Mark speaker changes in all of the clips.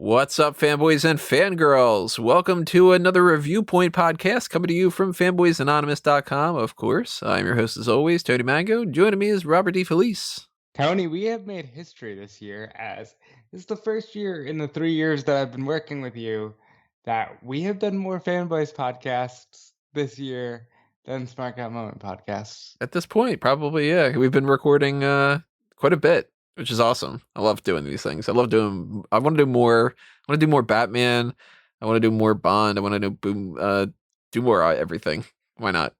Speaker 1: What's up, fanboys and fangirls? Welcome to another Reviewpoint podcast coming to you from fanboysanonymous.com, of course. I'm your host, as always, Tony Mango. Joining me is Robert D. Felice.
Speaker 2: Tony, we have made history this year as this is the first year in the 3 years that I've been working with you that we have done more Fanboys podcasts this year than Smart Out Moment podcasts.
Speaker 1: At this point, probably, yeah. We've been recording quite a bit, which is awesome. I love doing these things. I want to do more. I want to do more Batman. I want to do more Bond. I want to do more everything. Why not?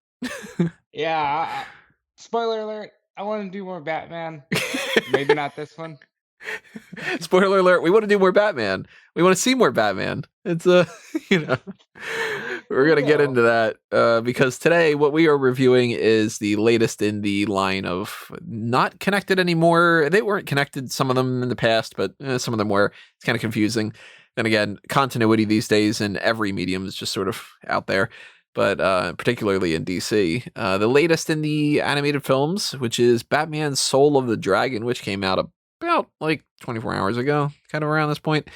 Speaker 2: Yeah, spoiler alert, I want to do more Batman. Maybe not this one.
Speaker 1: Spoiler alert, we want to do more Batman. We want to see more Batman. It's we're going to get into that because today what we are reviewing is the latest in the line of not connected anymore. They weren't connected, some of them in the past, but some of them were. It's kind of confusing. Then again, continuity these days in every medium is just sort of out there, but particularly in DC. The latest in the animated films, which is Batman Soul of the Dragon, which came out about like 24 hours ago, kind of around this point.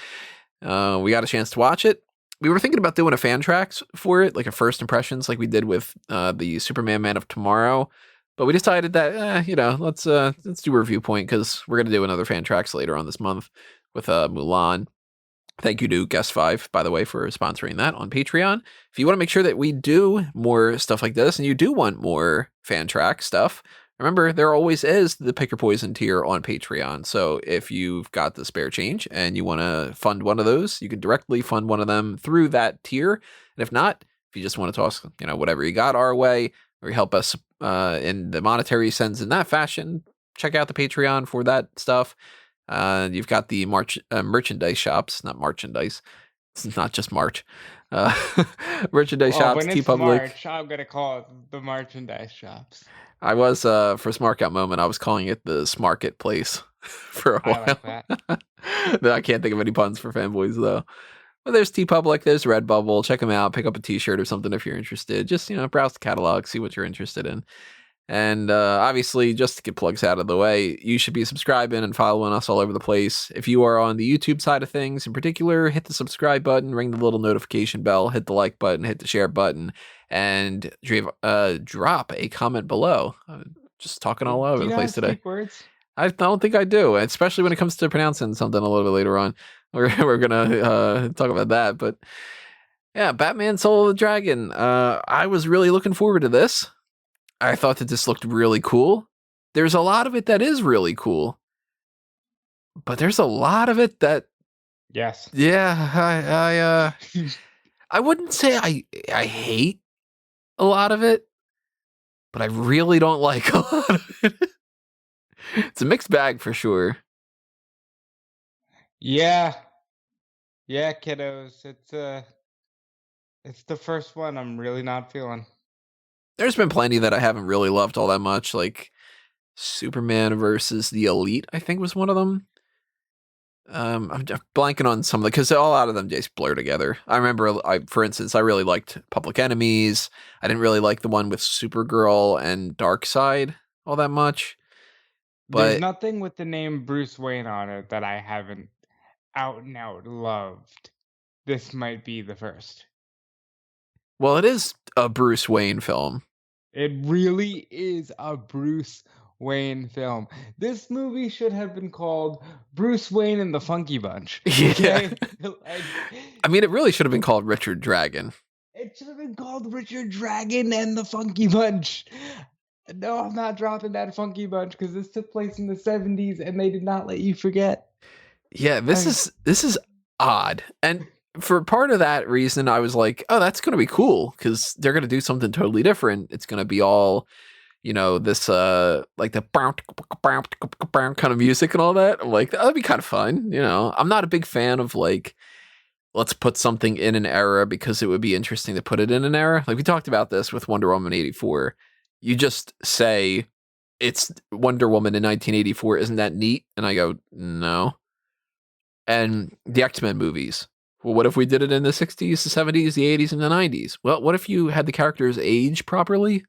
Speaker 1: We got a chance to watch it. We were thinking about doing a fan tracks for it, like a first impressions, like we did with the Superman Man of Tomorrow. But we decided that, let's do a review point because we're going to do another fan tracks later on this month with Mulan. Thank you to Guest 5, by the way, for sponsoring that on Patreon. If you want to make sure that we do more stuff like this and you do want more fan track stuff, remember, there always is the Pick Your Poison tier on Patreon. So if you've got the spare change and you want to fund one of those, you can directly fund one of them through that tier. And if not, if you just want to toss, whatever you got our way, or you help us in the monetary sense in that fashion, check out the Patreon for that stuff. You've got the merchandise shops, not merchandise. It's not just March. Merchandise shops,
Speaker 2: when it's
Speaker 1: TeePublic.
Speaker 2: March, I'm going to call it the merchandise shops.
Speaker 1: I was, for Smart Out Moment, I was calling it the Smarket Place for a while.
Speaker 2: I like that.
Speaker 1: I can't think of any puns for fanboys, though. But there's TeePublic, there's Redbubble. Check them out. Pick up a t-shirt or something if you're interested. Just, browse the catalog, see what you're interested in. And obviously, just to get plugs out of the way, you should be subscribing and following us all over the place. If you are on the YouTube side of things in particular, hit the subscribe button, ring the little notification bell, hit the like button, hit the share button, and drop a comment below. Just talking all over the place today.
Speaker 2: Words?
Speaker 1: I don't think I do, especially when it comes to pronouncing something a little bit later on. We're going to talk about that. But yeah, Batman Soul of the Dragon. I was really looking forward to this. I thought that this looked really cool. There's a lot of it that is really cool. But there's a lot of it that...
Speaker 2: Yes.
Speaker 1: Yeah, I wouldn't say I hate a lot of it, but I really don't like a lot of it. It's a mixed bag for sure.
Speaker 2: Yeah, kiddos. It's the first one I'm really not feeling.
Speaker 1: There's been plenty that I haven't really loved all that much, like Superman versus the Elite, I think was one of them. I'm blanking on some of them because a lot of them just blur together. I remember, for instance, I really liked Public Enemies. I didn't really like the one with Supergirl and Darkseid all that much. But
Speaker 2: there's nothing with the name Bruce Wayne on it that I haven't out and out loved. This might be the first.
Speaker 1: Well, it is a Bruce Wayne film.
Speaker 2: It really is a Bruce Wayne film. This movie should have been called Bruce Wayne and the Funky Bunch. Okay?
Speaker 1: Yeah. I mean, it really should have been called Richard Dragon.
Speaker 2: It should have been called Richard Dragon and the Funky Bunch. No, I'm not dropping that Funky Bunch because this took place in the 70s and they did not let you forget.
Speaker 1: Yeah, this is odd. And for part of that reason, I was like, oh, that's going to be cool because they're going to do something totally different. It's going to be all, this like the kind of music and all that. I'm like, that'd be kind of fun. I'm not a big fan of like, let's put something in an era because it would be interesting to put it in an era. Like we talked about this with Wonder Woman 84. You just say it's Wonder Woman in 1984. Isn't that neat? And I go, no. And the X-Men movies. Well, what if we did it in the 60s, the 70s, the 80s, and the 90s? Well, what if you had the characters age properly?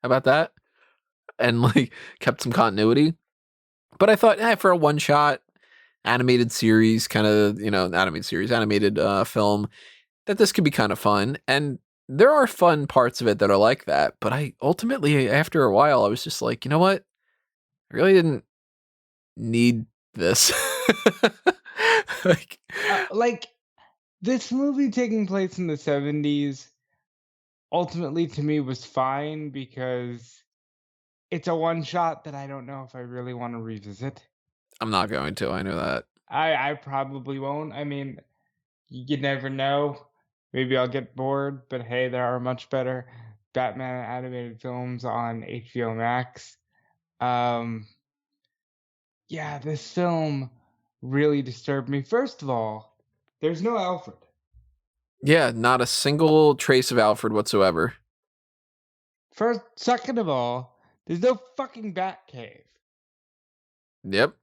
Speaker 1: How about that? And like kept some continuity. But I thought, for a one shot, animated series, kind of, animated film, that this could be kind of fun. And there are fun parts of it that are like that. But I ultimately, after a while, I was just like, you know what? I really didn't need this. like,
Speaker 2: Like this movie taking place in the 70s ultimately to me was fine because it's a one shot that I don't know if I really want to revisit.
Speaker 1: I'm not going to. I know that.
Speaker 2: I probably won't. I mean, you never know. Maybe I'll get bored, but hey, there are much better Batman animated films on HBO Max. Um, yeah, this film really disturbed me. First of all, there's no Alfred.
Speaker 1: Yeah, not a single trace of Alfred whatsoever.
Speaker 2: First, second of all, there's no fucking Batcave.
Speaker 1: Yep.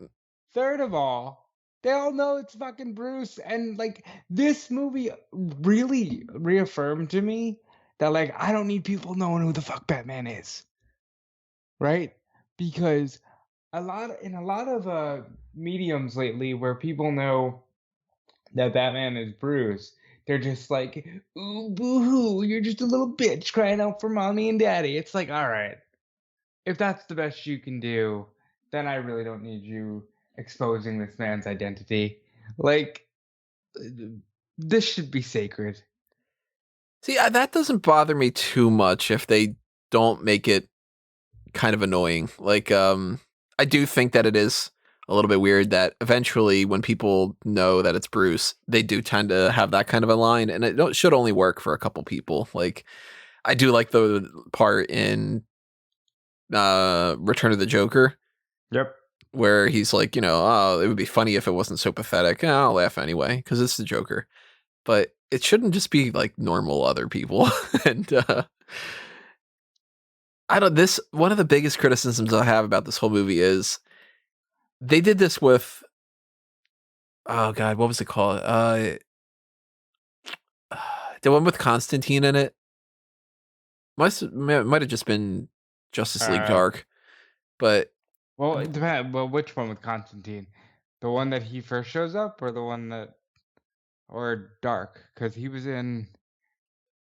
Speaker 2: Third of all, they all know it's fucking Bruce, and like this movie really reaffirmed to me that like I don't need people knowing who the fuck Batman is, right? Because in a lot of mediums lately where people know that Batman is Bruce, they're just like, ooh, boo-hoo, you're just a little bitch crying out for mommy and daddy. It's like, all right, if that's the best you can do, then I really don't need you exposing this man's identity. Like, this should be sacred.
Speaker 1: See, that doesn't bother me too much if they don't make it kind of annoying. Like, I do think that it is a little bit weird that eventually when people know that it's Bruce, they do tend to have that kind of a line, and it should only work for a couple people. Like, I do like the part in Return of the Joker
Speaker 2: Yep.
Speaker 1: where he's like, oh, it would be funny if it wasn't so pathetic. I'll laugh anyway because it's the Joker. But it shouldn't just be like normal other people. And I don't. This one of the biggest criticisms I have about this whole movie is they did this with. Oh God, what was it called? The one with Constantine in it. Might have just been Justice League
Speaker 2: Uh,
Speaker 1: Dark, but
Speaker 2: well, it depends. Well, which one with Constantine? The one that he first shows up, or the one that, or Dark? Because he was in.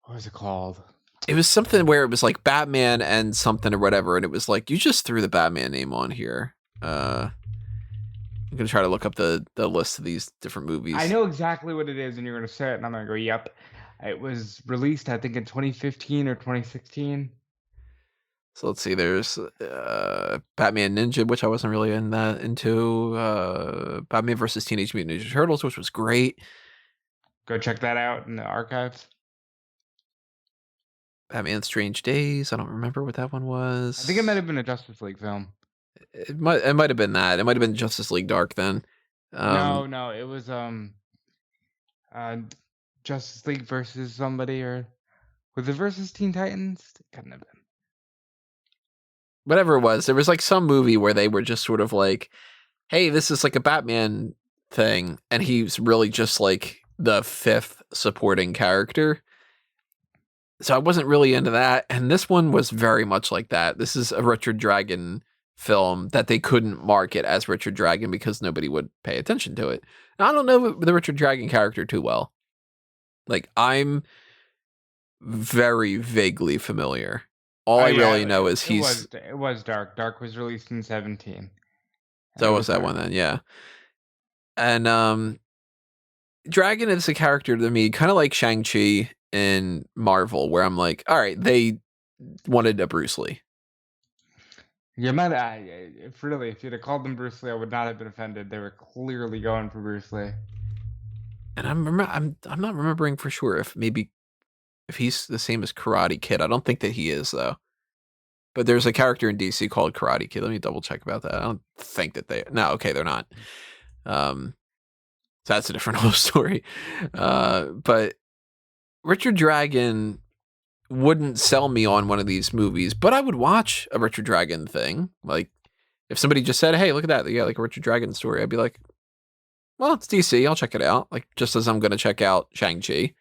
Speaker 2: What was it called?
Speaker 1: it was something where it was like Batman and something or whatever, and it was like you just threw the Batman name on here. I'm gonna try to look up the list of these different movies.
Speaker 2: I know exactly what it is, and you're gonna say it, and I'm gonna go, "Yep." It was released, I think, in 2015 or 2016.
Speaker 1: So let's see. There's Batman Ninja, which I wasn't really into. Batman versus Teenage Mutant Ninja Turtles, which was great.
Speaker 2: Go check that out in the archives.
Speaker 1: Batman Strange Days. I don't remember what that one was.
Speaker 2: I think it might have been a Justice League film.
Speaker 1: It might have been that. It might have been Justice League Dark then.
Speaker 2: No, it was uh, Justice League versus somebody, or was it versus Teen Titans? It couldn't have been.
Speaker 1: Whatever it was, there was like some movie where they were just sort of like, hey, this is like a Batman thing, and he's really just like the fifth supporting character. So I wasn't really into that, and this one was very much like that. This is a Richard Dragon film that they couldn't market as Richard Dragon because nobody would pay attention to it. Now, I don't know the Richard Dragon character too well. Like, I'm very vaguely familiar. All I really know is
Speaker 2: it was Dark. Dark was released in 17.
Speaker 1: So was that one then, yeah. And Dragon is a character to me, kind of like Shang-Chi in Marvel, where I'm like, all right, they wanted a Bruce Lee.
Speaker 2: You might, if you'd have called them Bruce Lee, I would not have been offended. They were clearly going for Bruce Lee.
Speaker 1: And I'm not remembering for sure if he's the same as Karate Kid. I don't think that he is though. But there's a character in DC called Karate Kid. Let me double check about that. I don't think that they're not. So that's a different whole story. But Richard Dragon wouldn't sell me on one of these movies, but I would watch a Richard Dragon thing. Like, if somebody just said, hey, look at that, they got like a Richard Dragon story, I'd be like, well, it's DC, I'll check it out. Like, just as I'm going to check out Shang-Chi.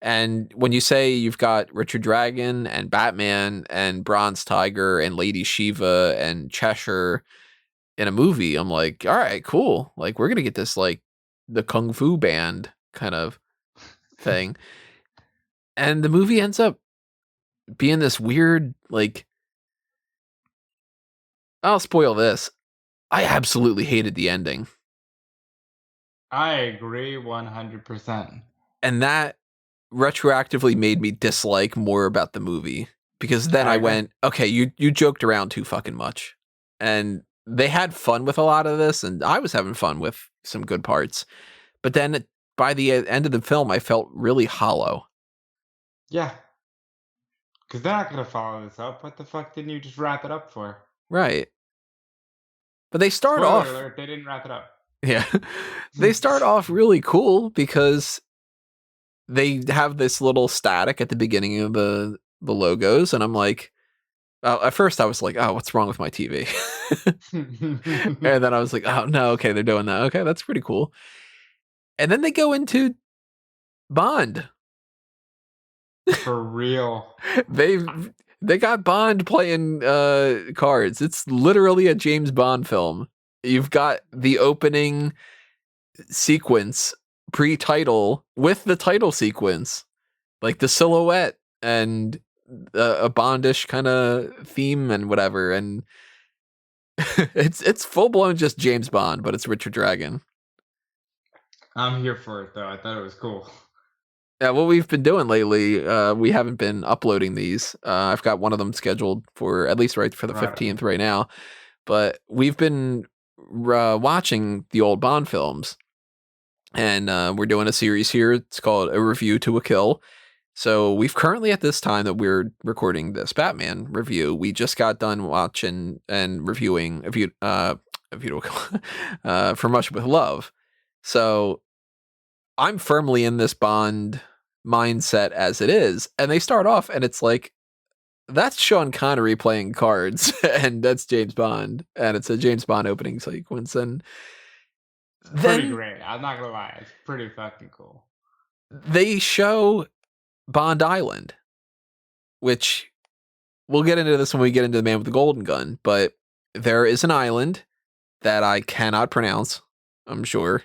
Speaker 1: And when you say you've got Richard Dragon and Batman and Bronze Tiger and Lady Shiva and Cheshire in a movie, I'm like, all right, cool. Like, we're gonna get this like the kung fu band kind of thing, and the movie ends up being this weird like. I'll spoil this. I absolutely hated the ending,
Speaker 2: I agree 100%.
Speaker 1: and that retroactively made me dislike more about the movie because then
Speaker 2: I
Speaker 1: I
Speaker 2: agree.
Speaker 1: went, okay, you joked around too fucking much, and they had fun with a lot of this, and I was having fun with some good parts, but then by the end of the film, I felt really hollow.
Speaker 2: Yeah, because they're not gonna follow this up. What the fuck didn't you just wrap it up for?
Speaker 1: Right, but they start
Speaker 2: Spoiler
Speaker 1: off,
Speaker 2: alert, they didn't wrap it up.
Speaker 1: yeah, they start off really cool because they have this little static at the beginning of the logos, and I'm like, at first I was like, oh, what's wrong with my TV? And then I was like, oh no, okay, they're doing that. Okay, that's pretty cool. And then they go into Bond.
Speaker 2: For real.
Speaker 1: They they got Bond playing cards. It's literally a James Bond film. You've got the opening sequence pre-title with the title sequence, like the silhouette and a Bondish kind of theme and whatever. And it's full blown just James Bond, but it's Richard Dragon.
Speaker 2: I'm here for it though. I thought it was cool.
Speaker 1: Yeah, what we've been doing lately, we haven't been uploading these. I've got one of them scheduled for at least right for the
Speaker 2: Right.
Speaker 1: 15th right now, but we've been watching the old Bond films, and we're doing a series here. It's called A Review to a Kill. So we've currently, at this time that we're recording this Batman review, we just got done watching and reviewing a View to a Kill, For Much With Love. So I'm firmly in this Bond mindset as it is, and they start off and it's like, that's Sean Connery playing cards and that's James Bond, and it's a James Bond opening sequence, and
Speaker 2: It's pretty
Speaker 1: then
Speaker 2: great. I'm not gonna lie. It's pretty fucking cool.
Speaker 1: they show Bond Island, which we'll get into this when we get into The Man with the Golden Gun, but there is an island that I cannot pronounce, I'm sure,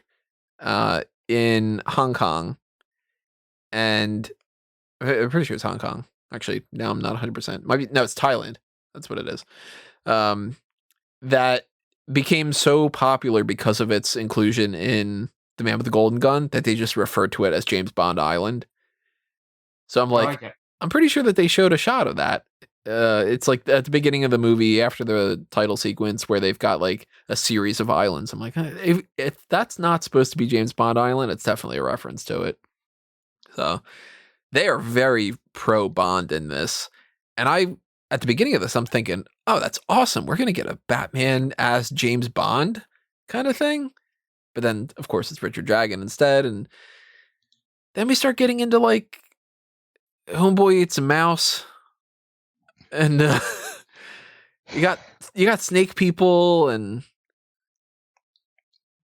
Speaker 1: in Hong Kong, and I'm pretty sure it's Hong Kong. Actually, now I'm not 100%. Might be, no, it's Thailand. That's what it is. That became so popular because of its inclusion in The Man with the Golden Gun that they just referred to it as James Bond Island. So I'm
Speaker 2: I
Speaker 1: like,
Speaker 2: like it.
Speaker 1: I'm pretty sure that they showed a shot of that. It's like at the beginning of the movie after the title sequence where they've got like a series of islands. I'm like, if that's not supposed to be James Bond Island, it's definitely a reference to it. So they are very pro Bond in this. And at the beginning of this, I'm thinking, oh, that's awesome. We're going to get a Batman as James Bond kind of thing. But then, of course, it's Richard Dragon instead. And then we start getting into like Homeboy Eats a Mouse. And you got snake people. And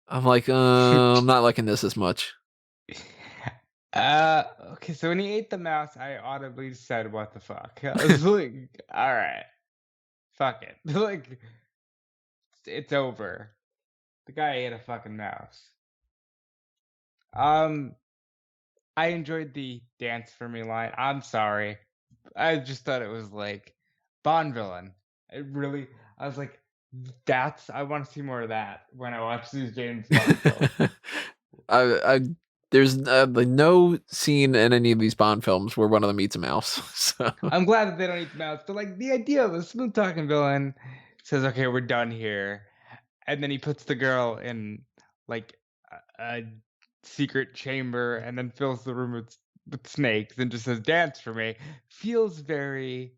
Speaker 1: I'm like, I'm not liking this as much.
Speaker 2: Okay, so when he ate the mouse, I audibly said, "What the fuck?" I was like, "All right, fuck it." Like, it's over. The guy ate a fucking mouse. Um, I enjoyed the dance for me line. I'm sorry. I just thought it was like Bond villain. It really, I was like, I want to see more of that when I watch these James Bond films.
Speaker 1: I there's like no scene in any of these Bond films where one of them eats a mouse. So
Speaker 2: I'm glad that they don't eat the mouse, but like the idea of a smooth talking villain says, "Okay, we're done here," and then he puts the girl in like a secret chamber and then fills the room with snakes and just says, "Dance for me," feels very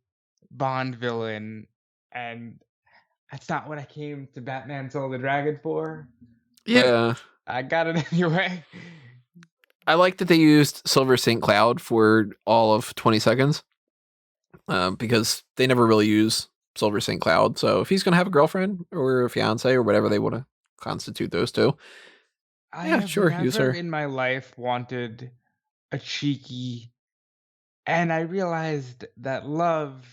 Speaker 2: Bond villain, and that's not what I came to Batman Soul of the Dragon for, but
Speaker 1: yeah,
Speaker 2: I got it anyway.
Speaker 1: I like that they used Silver St. Cloud for all of 20 seconds, because they never really use Silver St. Cloud. So if he's gonna have a girlfriend or a fiance or whatever they want to constitute those two,
Speaker 2: I
Speaker 1: yeah,
Speaker 2: have
Speaker 1: sure, use
Speaker 2: never
Speaker 1: her.
Speaker 2: in my life wanted a cheeky, and I realized that love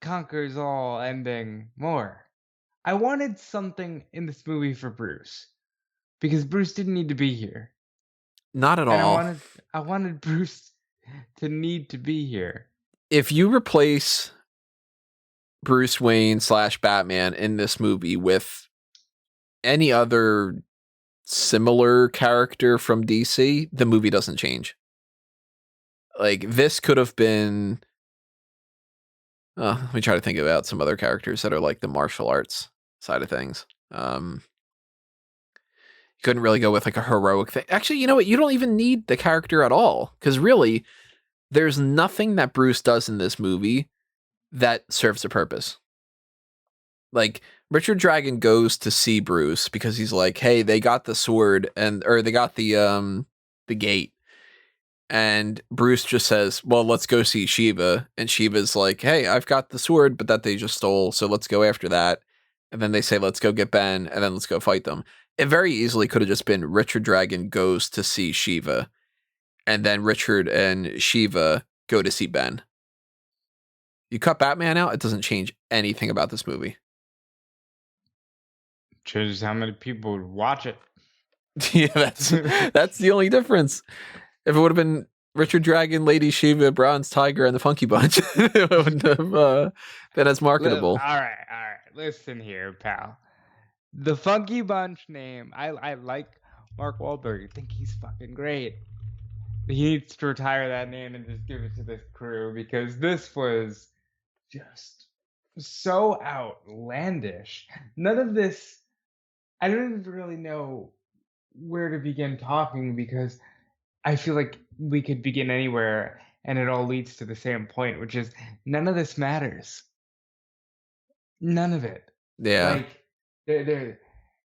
Speaker 2: conquers all ending more. I wanted something in this movie for Bruce because Bruce didn't need to be here,
Speaker 1: Not at
Speaker 2: and
Speaker 1: all.
Speaker 2: I wanted Bruce to need to be here.
Speaker 1: If you replace Bruce Wayne / Batman in this movie with any other similar character from DC, the movie doesn't change. Like, this could have been... let me try to think about some other characters that are like the martial arts side of things. You couldn't really go with like a heroic thing. Actually, you know what? You don't even need the character at all. Because really, there's nothing that Bruce does in this movie that serves a purpose. Like, Richard Dragon goes to see Bruce because he's like, hey, they got the sword or they got the gate. And Bruce just says, well, let's go see Shiva. And Shiva's like, hey, I've got the sword, but that they just stole, so let's go after that. And then they say, let's go get Ben, and then let's go fight them. It very easily could have just been Richard Dragon goes to see Shiva, and then Richard and Shiva go to see Ben. You cut Batman out, it doesn't change anything about this movie.
Speaker 2: Changes how many people would watch it.
Speaker 1: Yeah, that's the only difference. If it would have been Richard Dragon, Lady Shiva, Bronze Tiger, and the Funky Bunch, it wouldn't have been as marketable.
Speaker 2: All right. Listen here, pal. The Funky Bunch name, I like Mark Wahlberg. I think he's fucking great. He needs to retire that name and just give it to this crew because this was just so outlandish. None of this, I don't even really know where to begin talking because I feel like we could begin anywhere and it all leads to the same point, which is none of this matters. None of it.
Speaker 1: Yeah.
Speaker 2: Like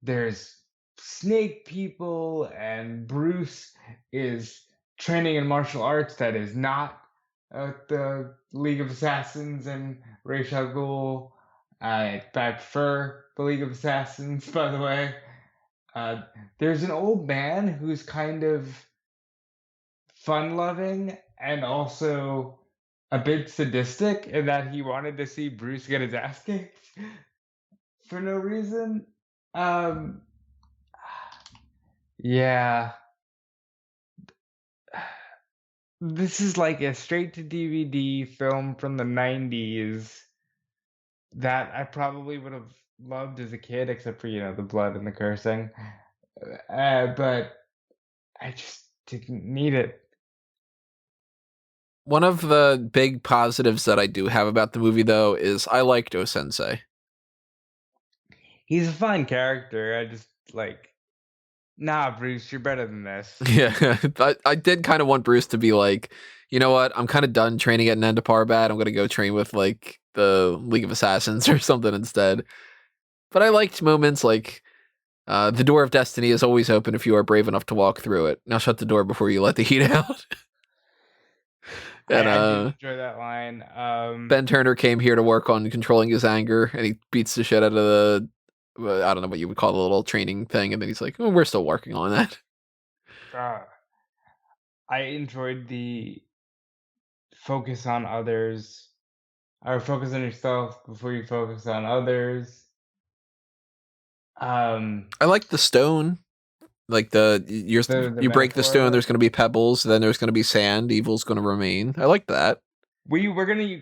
Speaker 2: there's snake people and Bruce is training in martial arts that is not the League of Assassins and Ra's al Ghul. I prefer the League of Assassins, by the way. There's an old man who's kind of fun-loving and also a bit sadistic in that he wanted to see Bruce get his ass kicked for no reason. Yeah. This is like a straight to DVD film from the 90s that I probably would have loved as a kid, except for, the blood and the cursing. But I just didn't need it.
Speaker 1: One of the big positives that I do have about the movie, though, is I liked O-Sensei.
Speaker 2: He's a fine character. I just nah, Bruce, you're better than this.
Speaker 1: Yeah, I did kind of want Bruce to be like, you know what? I'm kind of done training at Nanda Parbat. I'm going to go train with like the League of Assassins or something instead. But I liked moments like the door of destiny is always open if you are brave enough to walk through it. Now shut the door before you let the heat out. And
Speaker 2: I did enjoy that line.
Speaker 1: Ben Turner came here to work on controlling his anger, and he beats the shit out of the, I don't know what you would call the little training thing, and then he's like, oh, we're still working on that.
Speaker 2: I enjoyed the focus on others, or focus on yourself before you focus on others.
Speaker 1: I like the stone. Like you break the stone, there's going to be pebbles, then there's going to be sand, evil's going to remain. I like that.
Speaker 2: We're going to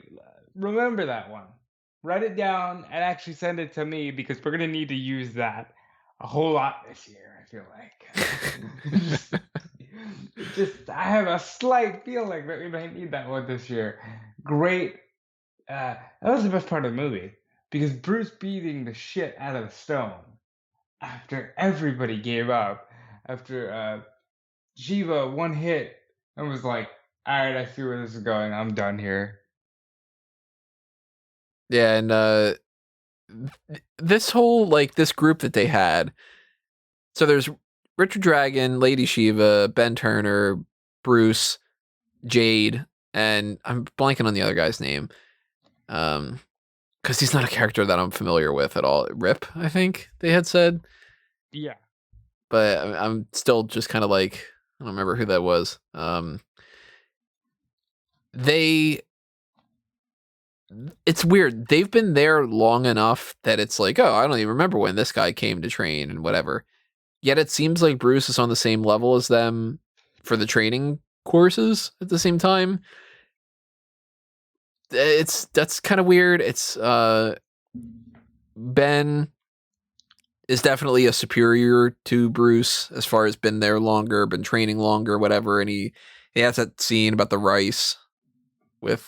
Speaker 2: remember that one. Write it down and actually send it to me because we're going to need to use that a whole lot this year, I feel like. I have a slight feeling that we might need that one this year. Great. That was the best part of the movie because Bruce beating the shit out of the stone after everybody gave up, after Shiva one hit and was like, all right, I see where this is going. I'm done here.
Speaker 1: Yeah, and this whole this group that they had. So there's Richard Dragon, Lady Shiva, Ben Turner, Bruce, Jade, and I'm blanking on the other guy's name. Because he's not a character that I'm familiar with at all. Rip, I think they had said.
Speaker 2: Yeah.
Speaker 1: But I'm still just kind of like, I don't remember who that was. They it's weird. They've been there long enough that it's like, oh, I don't even remember when this guy came to train and whatever. Yet it seems like Bruce is on the same level as them for the training courses at the same time. That's kind of weird. It's Ben is definitely a superior to Bruce as far as been there longer, been training longer, whatever, and he has that scene about the rice with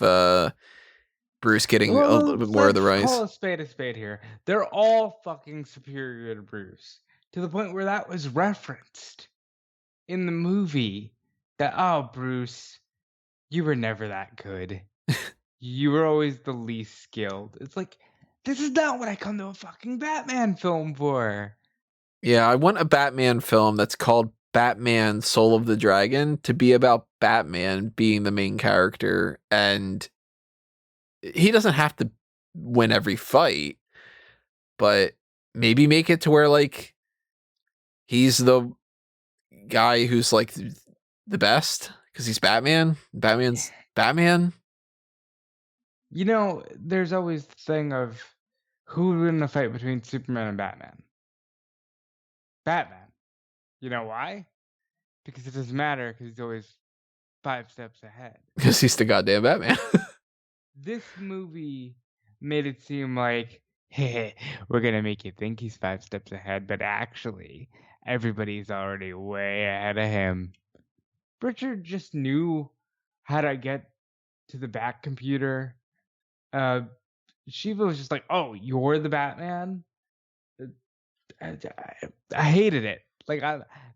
Speaker 1: Bruce getting a little
Speaker 2: Well,
Speaker 1: bit more of the
Speaker 2: let's call
Speaker 1: rice.
Speaker 2: a spade here. They're all fucking superior to Bruce to the point where that was referenced in the movie. That, oh, Bruce, you were never that good. You were always the least skilled. It's like, this is not what I come to a fucking Batman film for.
Speaker 1: Yeah, I want a Batman film that's called Batman Soul of the Dragon to be about Batman being the main character, and he doesn't have to win every fight, but maybe make it to where like he's the guy who's like the best because he's Batman. Batman's Batman.
Speaker 2: You know, there's always the thing of who would win a fight between Superman and Batman? Batman. You know why? Because it doesn't matter because he's always 5 steps ahead.
Speaker 1: Because he's the goddamn Batman.
Speaker 2: This movie made it seem like, hey, we're gonna make you think he's 5 steps ahead, but actually, everybody's already way ahead of him. Richard just knew how to get to the back computer. Shiva was just like, "Oh, you're the Batman." I hated it. Like,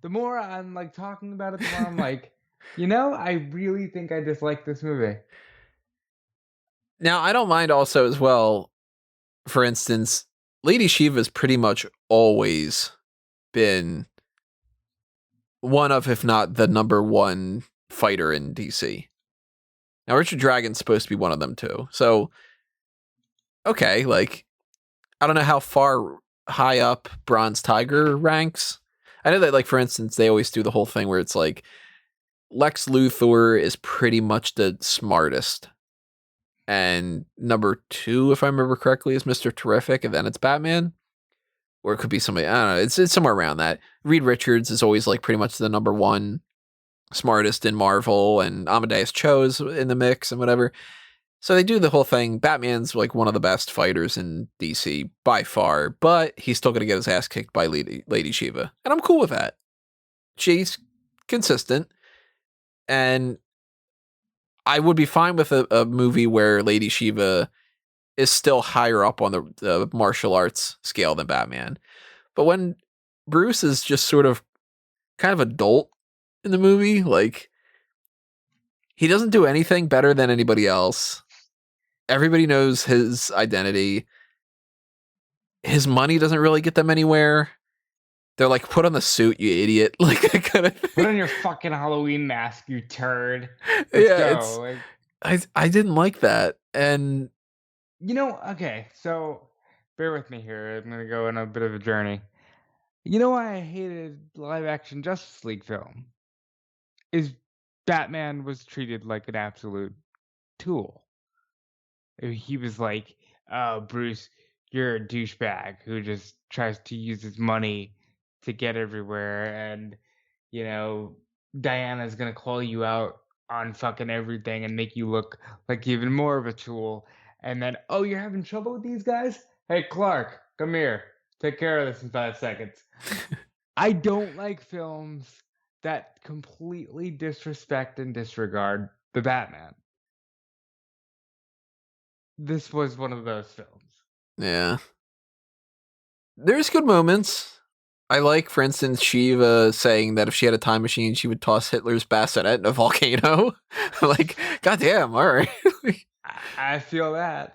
Speaker 2: the more I'm like talking about it, the more I'm like, I really think I dislike this movie.
Speaker 1: Now, I don't mind also as well, for instance, Lady Shiva's pretty much always been one of, if not the number one fighter in DC. Now, Richard Dragon's supposed to be one of them too. So, okay, like, I don't know how far high up Bronze Tiger ranks. I know that, like, for instance, they always do the whole thing where it's like Lex Luthor is pretty much the smartest. And number 2, if I remember correctly, is Mr. Terrific, and then it's Batman. Or it could be somebody, I don't know, it's somewhere around that. Reed Richards is always like pretty much the number 1 smartest in Marvel, and Amadeus Cho's in the mix and whatever. So they do the whole thing. Batman's like one of the best fighters in DC by far, but he's still going to get his ass kicked by Lady Shiva. And I'm cool with that. She's consistent, and I would be fine with a movie where Lady Shiva is still higher up on the martial arts scale than Batman. But when Bruce is just sort of kind of adult in the movie, like, he doesn't do anything better than anybody else. Everybody knows his identity. His money doesn't really get them anywhere. They're like, put on the suit, you idiot. Like, that kind of thing.
Speaker 2: Put on your fucking Halloween mask, you turd. Let's go.
Speaker 1: I didn't like that. And
Speaker 2: okay, so bear with me here. I'm gonna go on a bit of a journey. You know why I hated live action Justice League film? Is Batman was treated like an absolute tool. He was like, "Oh, Bruce, you're a douchebag who just tries to use his money to get everywhere, and Diana's gonna call you out on fucking everything and make you look like even more of a tool. And then, oh, you're having trouble with these guys? Hey, Clark, come here. Take care of this in 5 seconds." I don't like films that completely disrespect and disregard the Batman. This was one of those films.
Speaker 1: yeah. There's good moments. I like, for instance, Shiva saying that if she had a time machine, she would toss Hitler's bassinet in a volcano. Like, goddamn, all right.
Speaker 2: I feel that,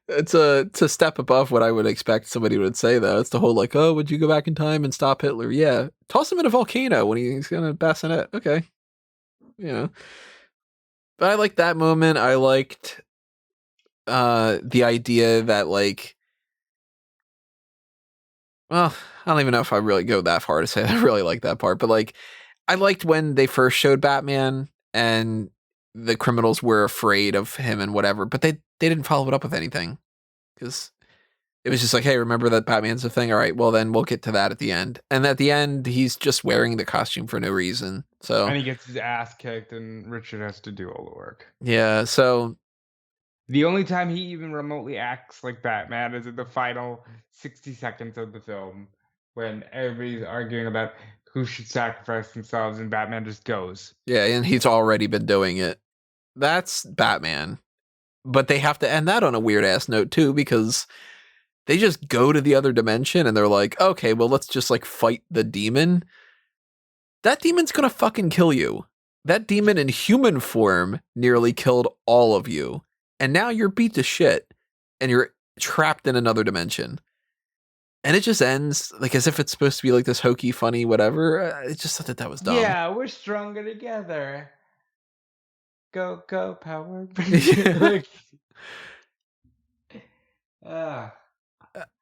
Speaker 1: It's a step above what I would expect somebody would say, though. It's the whole like, oh, would you go back in time and stop Hitler? Yeah. Toss him in a volcano when he's going to bassinet. Okay. But I liked that moment. I liked the idea that, like, well, I don't even know if I really go that far to say I really like that part, but like, I liked when they first showed Batman and the criminals were afraid of him and whatever, but they didn't follow it up with anything because it was just like, hey, remember that Batman's a thing? All right, well then we'll get to that at the end. And at the end, he's just wearing the costume for no reason. So
Speaker 2: And he gets his ass kicked, and Richard has to do all the work.
Speaker 1: yeah, so
Speaker 2: The only time he even remotely acts like Batman is in the final 60 seconds of the film when everybody's arguing about who should sacrifice themselves, and Batman just goes.
Speaker 1: yeah, and he's already been doing it. That's Batman. But they have to end that on a weird ass note too, because they just go to the other dimension and they're like, okay, well, let's just like fight the demon. That demon's gonna fucking kill you. That demon in human form nearly killed all of you. And now you're beat to shit and you're trapped in another dimension. And it just ends like as if it's supposed to be like this hokey, funny, whatever. I just thought that was dumb.
Speaker 2: Yeah, we're stronger together. Go, go, Power Ranger. Like,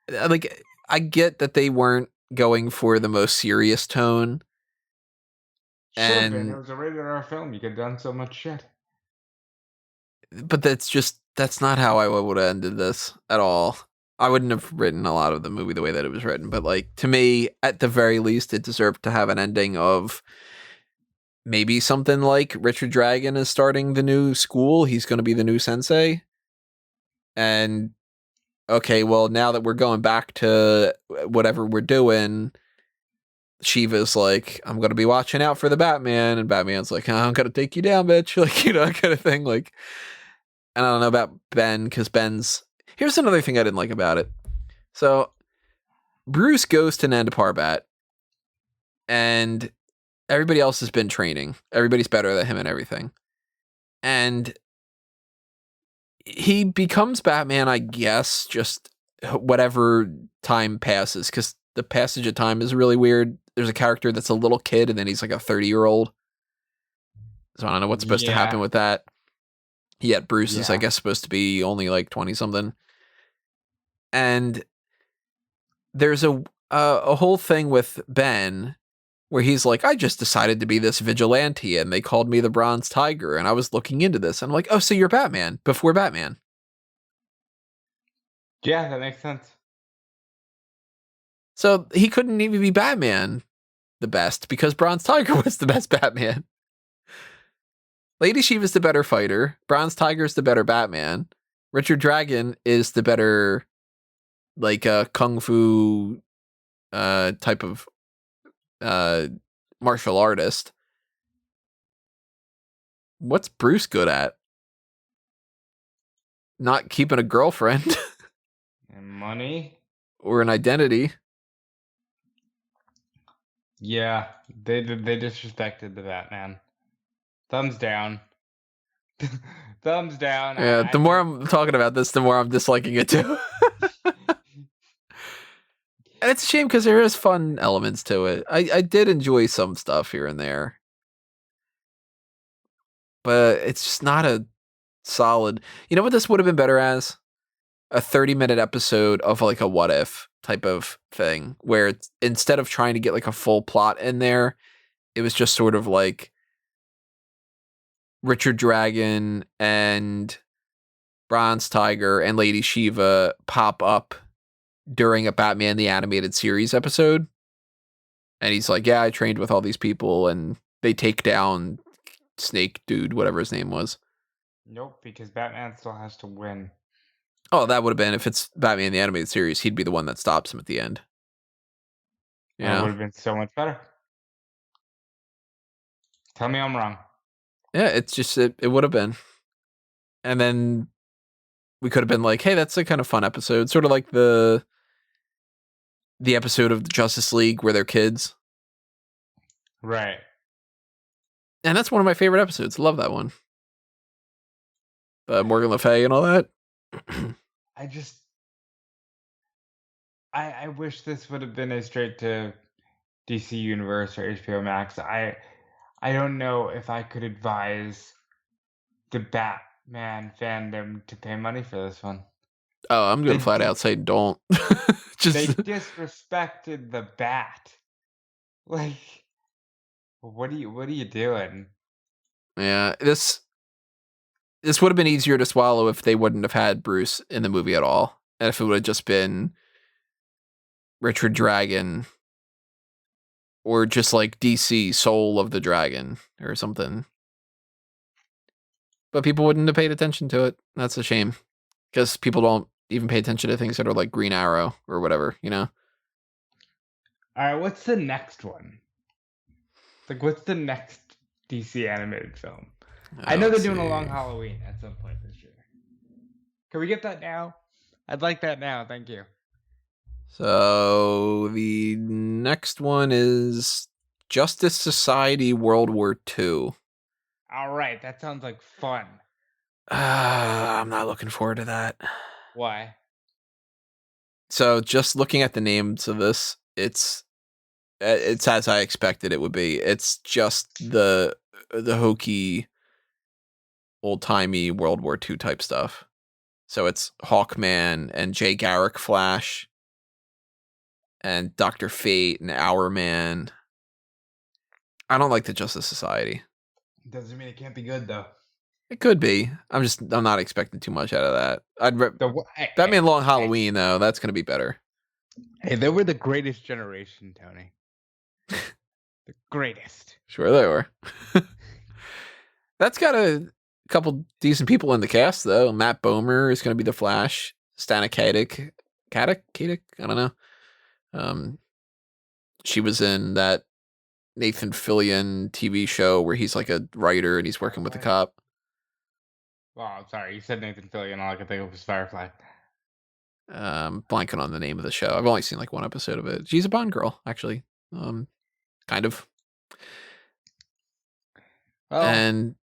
Speaker 1: Like, I get that they weren't going for the most serious tone.
Speaker 2: should have been. It
Speaker 1: And
Speaker 2: was a rated R film. You could have done so much shit.
Speaker 1: but that's not how I would have ended this at all. I wouldn't have written a lot of the movie the way that it was written, but like to me, at the very least, it deserved to have an ending of maybe something like Richard Dragon is starting the new school. He's going to be the new sensei. And okay, well, now that we're going back to whatever we're doing, Shiva's like, I'm going to be watching out for the Batman. And Batman's like, I'm going to take you down, bitch. Like, you know, kind of thing. Like, and I don't know about Ben because here's another thing I didn't like about it. So Bruce goes to Nanda Parbat and everybody else has been training. Everybody's better than him and everything. And he becomes Batman, I guess, just whatever time passes, because the passage of time is really weird. There's a character that's a little kid and then he's like a 30-year-old. So I don't know what's supposed to happen with that. Yet Bruce is, I guess, supposed to be only like 20-something. And there's a whole thing with Ben where he's like, I just decided to be this vigilante and they called me the Bronze Tiger and I was looking into this. And I'm like, oh, so you're Batman before Batman.
Speaker 2: Yeah, that makes sense.
Speaker 1: So he couldn't even be Batman the best because Bronze Tiger was the best Batman. Lady Shiva's the better fighter. Bronze Tiger's the better Batman. Richard Dragon is the better, like, kung fu type of martial artist. What's Bruce good at? Not keeping a girlfriend.
Speaker 2: And money.
Speaker 1: Or an identity.
Speaker 2: Yeah, they disrespected the Batman. Thumbs down. Thumbs down.
Speaker 1: Yeah, the more I'm talking about this, the more I'm disliking it too. And it's a shame because there is fun elements to it. I did enjoy some stuff here and there. But it's just not a solid... You know what this would have been better as? A 30-minute episode of like a what if type of thing where it's, instead of trying to get like a full plot in there, it was just sort of like Richard Dragon and Bronze Tiger and Lady Shiva pop up during a Batman the Animated Series episode. And he's like, yeah, I trained with all these people and they take down Snake Dude, whatever his name was.
Speaker 2: Nope, because Batman still has to win.
Speaker 1: Oh, that would have been if it's Batman the Animated Series, he'd be the one that stops him at the end.
Speaker 2: That would have been so much better. Tell me I'm wrong.
Speaker 1: Yeah, it's just, it would have been. And then we could have been like, hey, that's a kind of fun episode. Sort of like the episode of the Justice League where they're kids.
Speaker 2: Right.
Speaker 1: And that's one of my favorite episodes. Love that one. Morgan Le Fay and all that.
Speaker 2: I wish this would have been a straight to DC Universe or HBO Max. I don't know if I could advise the Batman fandom to pay money for this one.
Speaker 1: Oh, I'm going to flat out say don't.
Speaker 2: They disrespected the Bat. Like, what are you doing?
Speaker 1: Yeah, this this would have been easier to swallow if they wouldn't have had Bruce in the movie at all, and if it would have just been Richard Dragon or just like DC Soul of the Dragon or something. But people wouldn't have paid attention to it. That's a shame, because people don't even pay attention to things that are like Green Arrow or whatever, you know?
Speaker 2: All right, what's the next one? Like, what's the next DC animated film? I know they're doing a Long Halloween at some point this year. Can we get that now? I'd like that now. Thank you.
Speaker 1: So the next one is Justice Society World War II.
Speaker 2: All right, that sounds like fun.
Speaker 1: I'm not looking forward to that.
Speaker 2: Why?
Speaker 1: So just looking at the names of this, it's as I expected it would be. It's just the hokey, old-timey World War II type stuff. So it's Hawkman and Jay Garrick Flash and Dr. Fate and Hourman. I don't like the Justice Society.
Speaker 2: Doesn't mean it can't be good though.
Speaker 1: It could be. I'm not expecting too much out of that. Batman Long Halloween though, that's going to be better.
Speaker 2: Hey, they were the greatest generation, Tony. The greatest.
Speaker 1: Sure they were. That's got a couple decent people in the cast though. Matt Bomer is going to be the Flash. Stana Katic, I don't know. She was in that Nathan Fillion TV show where he's like a writer and he's working with a cop.
Speaker 2: Well, I'm sorry, you said Nathan Fillion. All I could think of was Firefly.
Speaker 1: Blanking on the name of the show. I've only seen like one episode of it. She's a Bond girl, actually. Kind of. Well, and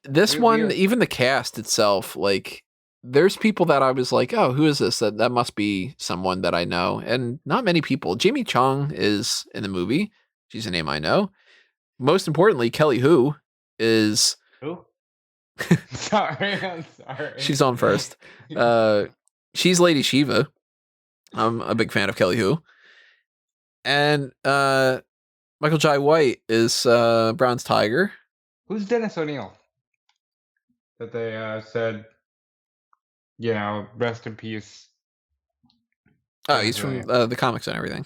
Speaker 1: this one, even the cast itself, like, there's people that I was like, oh, who is this? That must be someone that I know. And not many people. Jamie Chung is in the movie. She's a name I know. Most importantly, Kelly Hu is...
Speaker 2: Who? I'm sorry.
Speaker 1: She's on first. She's Lady Shiva. I'm a big fan of Kelly Hu. And Michael Jai White is Brown's Tiger.
Speaker 2: Who's Dennis O'Neill? That they said, rest in peace.
Speaker 1: Oh, he's from the comics and everything.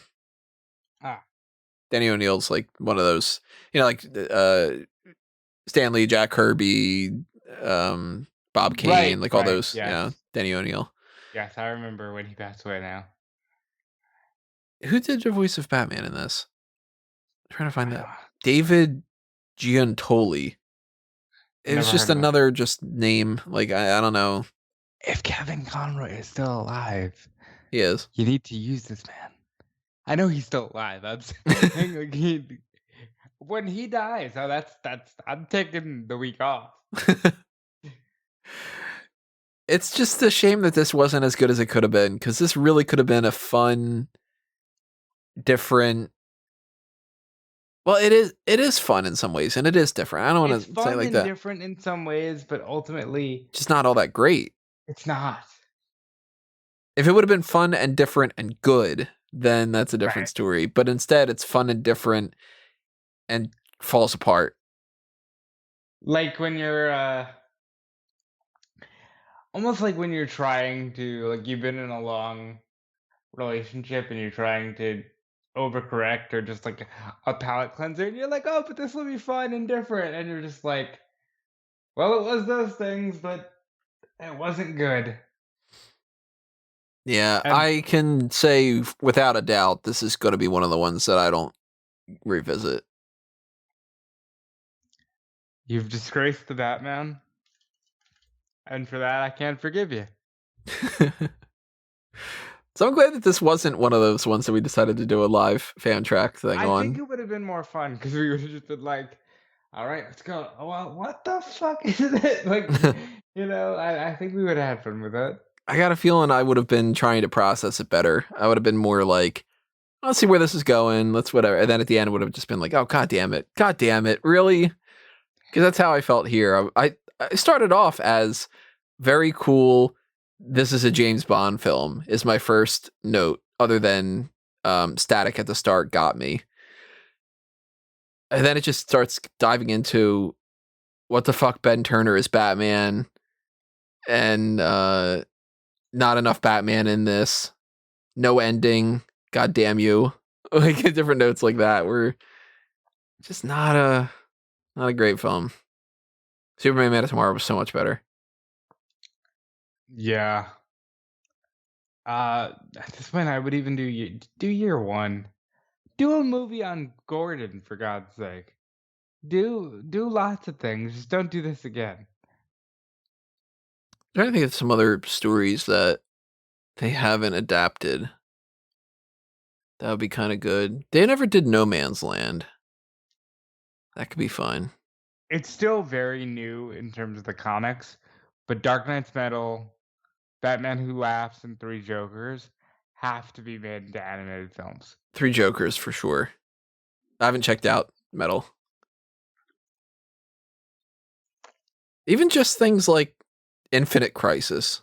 Speaker 2: Ah.
Speaker 1: Danny O'Neill's like one of those, like Stan Lee, Jack Kirby, Bob Kane, all those.
Speaker 2: Yes.
Speaker 1: Yeah, Danny O'Neill.
Speaker 2: Yes, I remember when he passed away now.
Speaker 1: Who did the voice of Batman in this? I'm trying to find that. David Giuntoli. It was just another name. Like, I don't know.
Speaker 2: If Kevin Conroy is still alive,
Speaker 1: he is.
Speaker 2: You need to use this man. I know he's still alive. I'm saying, like, when he dies, that's I'm taking the week off.
Speaker 1: It's just a shame that this wasn't as good as it could have been, because this really could have been a fun, different. Well, it is fun in some ways, and it is different. I don't want to say like that.
Speaker 2: It's different in some ways, but ultimately,
Speaker 1: just not all that great.
Speaker 2: It's not.
Speaker 1: If it would have been fun and different and good, then that's a different story. But instead, it's fun and different and falls apart.
Speaker 2: Like when you're almost like when you're trying to, like, you've been in a long relationship and you're trying to overcorrect or just like a palate cleanser, and you're like, oh, but this will be fun and different, and you're just like, well, it was those things, but it wasn't good.
Speaker 1: Yeah, I can say without a doubt this is going to be one of the ones that I don't revisit.
Speaker 2: You've disgraced the Batman, and for that I can't forgive you.
Speaker 1: So I'm glad that this wasn't one of those ones that we decided to do a live fan track thing on.
Speaker 2: I think it would have been more fun because we would have just been like, all right, let's go. Oh, well, what the fuck is it? Like, I think we would have had fun with it.
Speaker 1: I got a feeling I would have been trying to process it better. I would have been more like, let's see where this is going. Let's whatever. And then at the end, would have just been like, oh, God damn it. Really? Because that's how I felt here. I started off as very cool. This is a James Bond film is my first note, other than static at the start got me. And then it just starts diving into what the fuck, Ben Turner is Batman, and not enough Batman in this. No ending. God damn you. Like different notes like that were just not a great film. Superman Man of Tomorrow was so much better.
Speaker 2: Yeah. At this point, I would even do year one. Do a movie on Gordon, for God's sake. Do lots of things. Just don't do this again.
Speaker 1: I'm trying to think of some other stories that they haven't adapted. That would be kind of good. They never did No Man's Land. That could be fun.
Speaker 2: It's still very new in terms of the comics, but Dark Knight's Metal, Batman Who Laughs, and Three Jokers have to be made into animated films.
Speaker 1: Three Jokers for sure. I haven't checked out Metal. Even just things like Infinite Crisis.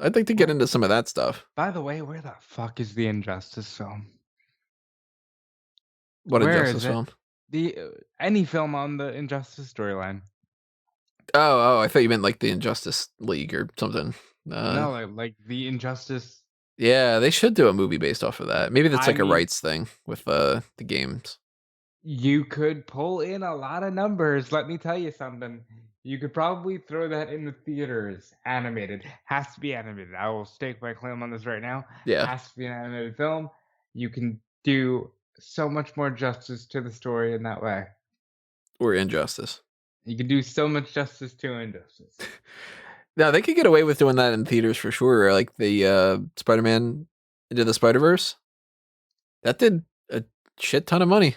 Speaker 1: I'd like to get into some of that stuff.
Speaker 2: By the way, where the fuck is the Injustice film?
Speaker 1: What
Speaker 2: Where
Speaker 1: Injustice
Speaker 2: is it?
Speaker 1: film?
Speaker 2: Any film on the Injustice storyline.
Speaker 1: Oh, I thought you meant like the Injustice League or something.
Speaker 2: No, like the Injustice.
Speaker 1: Yeah, they should do a movie based off of that. Maybe that's
Speaker 2: I
Speaker 1: like a
Speaker 2: mean,
Speaker 1: rights thing with the games.
Speaker 2: you could pull in a lot of numbers. Let me tell you something. You could probably throw that in the theaters. Animated. Has to be animated. I will stake my claim on this right now.
Speaker 1: Yeah,
Speaker 2: Has to be an animated film. You can do so much more justice to the story in that way.
Speaker 1: or Injustice.
Speaker 2: You can do so much justice to Injustice.
Speaker 1: No, they could get away with doing that in theaters for sure. Like the Spider-Man Into the Spider-Verse. That did a shit ton of money.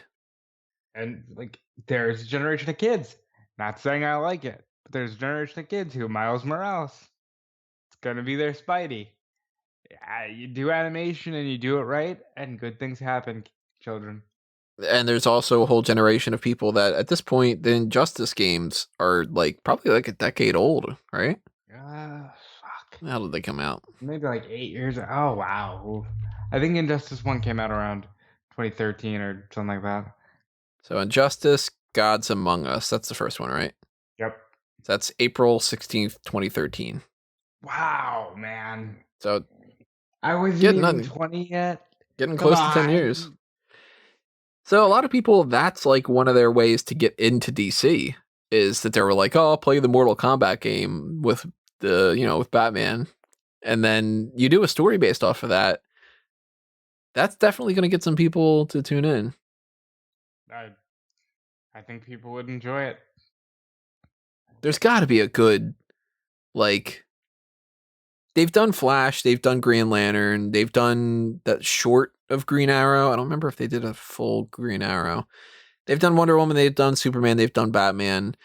Speaker 2: And like, there's a generation of kids. Not saying I like it, but there's a generation of kids who Miles Morales. It's gonna be their Spidey. You do animation and you do it right, and good things happen, children.
Speaker 1: And there's also a whole generation of people that at this point the Injustice games are like probably like a decade old, right?
Speaker 2: Fuck.
Speaker 1: How did they come out?
Speaker 2: Maybe like 8 years. Oh wow. I think Injustice 1 came out around 2013 or something like that.
Speaker 1: So Injustice, Gods Among Us. That's the first one, right?
Speaker 2: Yep.
Speaker 1: That's April 16th, 2013.
Speaker 2: Wow, man.
Speaker 1: So
Speaker 2: I wasn't
Speaker 1: getting
Speaker 2: even 20 yet.
Speaker 1: getting
Speaker 2: Come
Speaker 1: close to 10
Speaker 2: on.
Speaker 1: years. So a lot of people, that's like one of their ways to get into DC is that they were like, oh, I'll play the Mortal Kombat game with with Batman. And then you do a story based off of that. That's definitely going to get some people to tune in.
Speaker 2: I think people would enjoy it.
Speaker 1: There's got to be a good, like, they've done Flash, they've done Green Lantern, they've done that short of Green Arrow. I don't remember if they did a full Green Arrow. They've done Wonder Woman, they've done Superman, they've done Batman.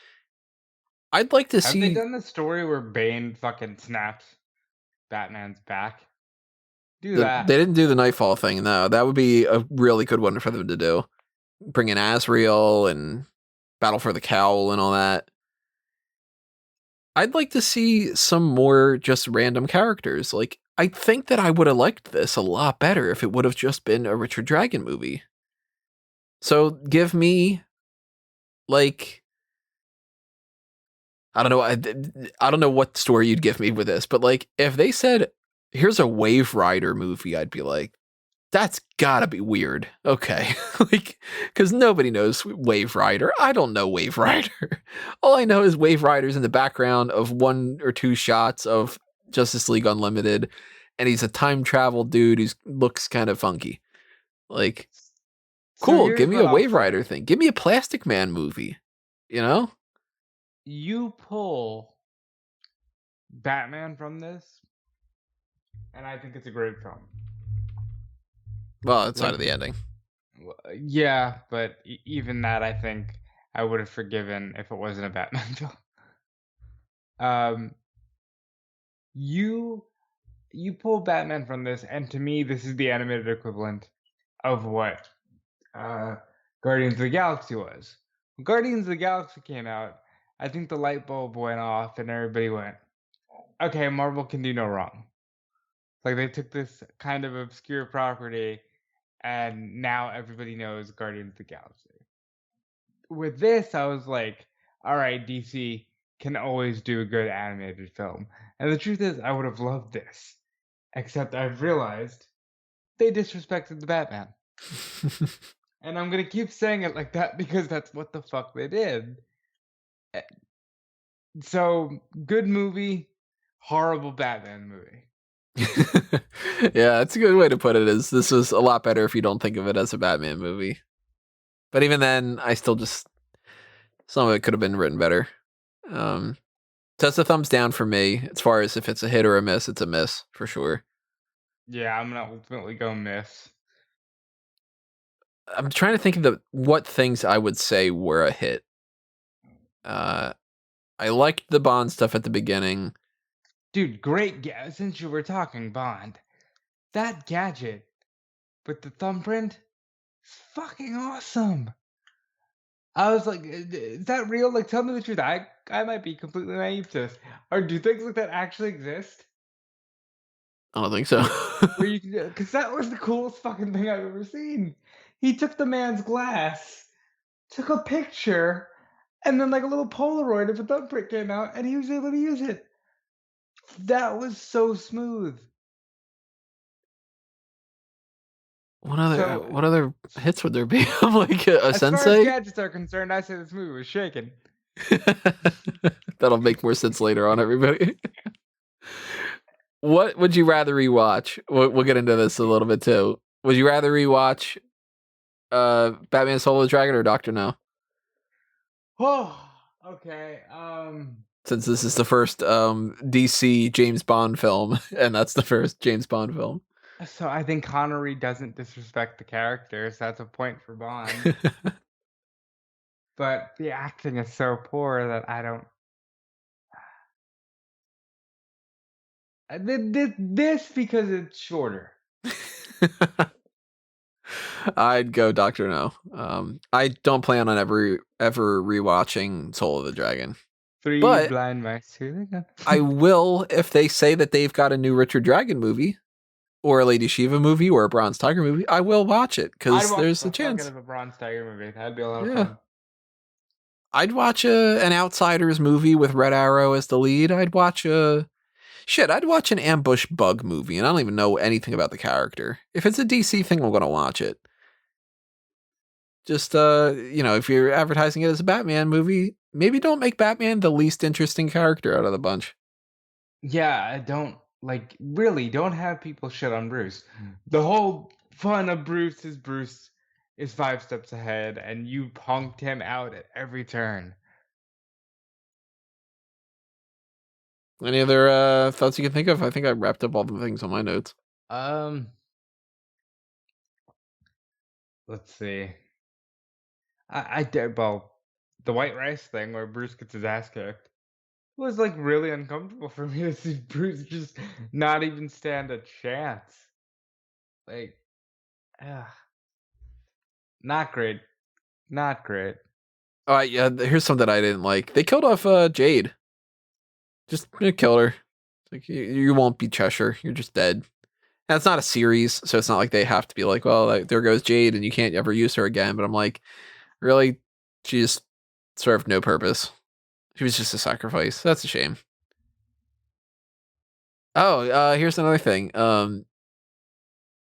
Speaker 1: I'd like to see.
Speaker 2: Have they done the story where Bane fucking snaps Batman's back? Do that.
Speaker 1: They didn't do the Nightfall thing, no. That would be a really good one for them to do. Bring in Azrael and Battle for the Cowl and all that. I'd like to see some more just random characters. Like, I think that I would have liked this a lot better if it would have just been a Richard Dragon movie. So give me, like, I don't know. I don't know what story you'd give me with this, but like, if they said, "Here's a Wave Rider movie," I'd be like, "That's gotta be weird." Okay, like, because nobody knows Wave Rider. I don't know Wave Rider. All I know is Wave Rider's in the background of 1 or 2 shots of Justice League Unlimited, and he's a time travel dude who looks kind of funky. Like, cool.
Speaker 2: here's
Speaker 1: Give me
Speaker 2: what
Speaker 1: a
Speaker 2: I'll
Speaker 1: Wave
Speaker 2: say.
Speaker 1: Rider thing. Give me a Plastic Man movie. You know?
Speaker 2: You pull Batman from this, and I think it's a great film.
Speaker 1: Well, outside
Speaker 2: Like,
Speaker 1: of the ending.
Speaker 2: yeah, but even that, I think I would have forgiven if it wasn't a Batman film. You pull Batman from this, and to me, this is the animated equivalent of what Guardians of the Galaxy was. When Guardians of the Galaxy came out, I think the light bulb went off, and everybody went, "Okay, Marvel can do no wrong." Like, they took this kind of obscure property, and now everybody knows Guardians of the Galaxy. With this, I was like, all right, DC can always do a good animated film. And the truth is, I would have loved this. Except I've realized they disrespected the Batman. And I'm gonna keep saying it like that because that's what the fuck they did. Eh, So, good movie, horrible Batman movie.
Speaker 1: Yeah, that's a good way to put it. Is this was a lot better if you don't think of it as a Batman movie. But even then, I still just some of it could have been written better. Um, so that's a thumbs down for me. As far as if it's a hit or a miss, it's a miss for sure.
Speaker 2: Yeah, I'm gonna ultimately go miss.
Speaker 1: I'm trying to think of what things I would say were a hit. Uh, I liked the Bond stuff at the beginning.
Speaker 2: Dude, great since you were talking Bond. That gadget with the thumbprint is fucking awesome. I was like, is that real? Like, tell me the truth. I might be completely naive to this. Or do things like that actually exist?
Speaker 1: I don't think so.
Speaker 2: Where you can, because that was the coolest fucking thing I've ever seen. He took the man's glass, took a picture, and then like a little Polaroid of a thumbprint came out, and he was able to use it. That was so smooth. So,
Speaker 1: What other hits would there be? I'm like a
Speaker 2: as far as
Speaker 1: sensei.
Speaker 2: gadgets are concerned, I say this movie was shaken.
Speaker 1: That'll make more sense later on, everybody. What would you rather rewatch? We'll get into this a little bit too. Would you rather rewatch Batman Soul of the Dragon or Doctor No?
Speaker 2: Oh, okay.
Speaker 1: Since this is the first DC James Bond film, and that's the first James Bond film.
Speaker 2: So I think Connery doesn't disrespect the characters. That's a point for Bond. But the acting is so poor that I don't. This because it's shorter.
Speaker 1: I'd go Doctor No. I don't plan on ever rewatching Soul of the Dragon,
Speaker 2: Three
Speaker 1: but
Speaker 2: blind mice. Here they go.
Speaker 1: I will if they say that they've got a new Richard Dragon movie, or a Lady Shiva movie, or a Bronze Tiger movie. I will watch it
Speaker 2: I'd
Speaker 1: because
Speaker 2: watch
Speaker 1: there's a
Speaker 2: the fuck out
Speaker 1: chance.
Speaker 2: of a Bronze Tiger movie. That'd be a lot of
Speaker 1: Yeah,
Speaker 2: fun.
Speaker 1: I'd watch an Outsiders movie with Red Arrow as the lead. I'd watch I'd watch an Ambush Bug movie, and I don't even know anything about the character. If it's a DC thing, I'm gonna watch it. Just if you're advertising it as a Batman movie, maybe don't make Batman the least interesting character out of the bunch.
Speaker 2: Yeah, I don't like really don't have people shit on Bruce. The whole fun of Bruce is 5 steps ahead, and you punked him out at every turn.
Speaker 1: Any other thoughts you can think of? I think I wrapped up all the things on my notes.
Speaker 2: Um, let's see. I did well, the white rice thing where Bruce gets his ass kicked was like really uncomfortable for me to see Bruce just not even stand a chance. Like, ugh, not great, not great.
Speaker 1: All right, yeah. Here's something I didn't like. They killed off Jade. Just killed her. Like you won't be Cheshire. You're just dead. And it's not a series, so it's not like they have to be like, well, like, there goes Jade, and you can't ever use her again. But I'm like, really, she just served no purpose. She was just a sacrifice. That's a shame. Oh, here's another thing.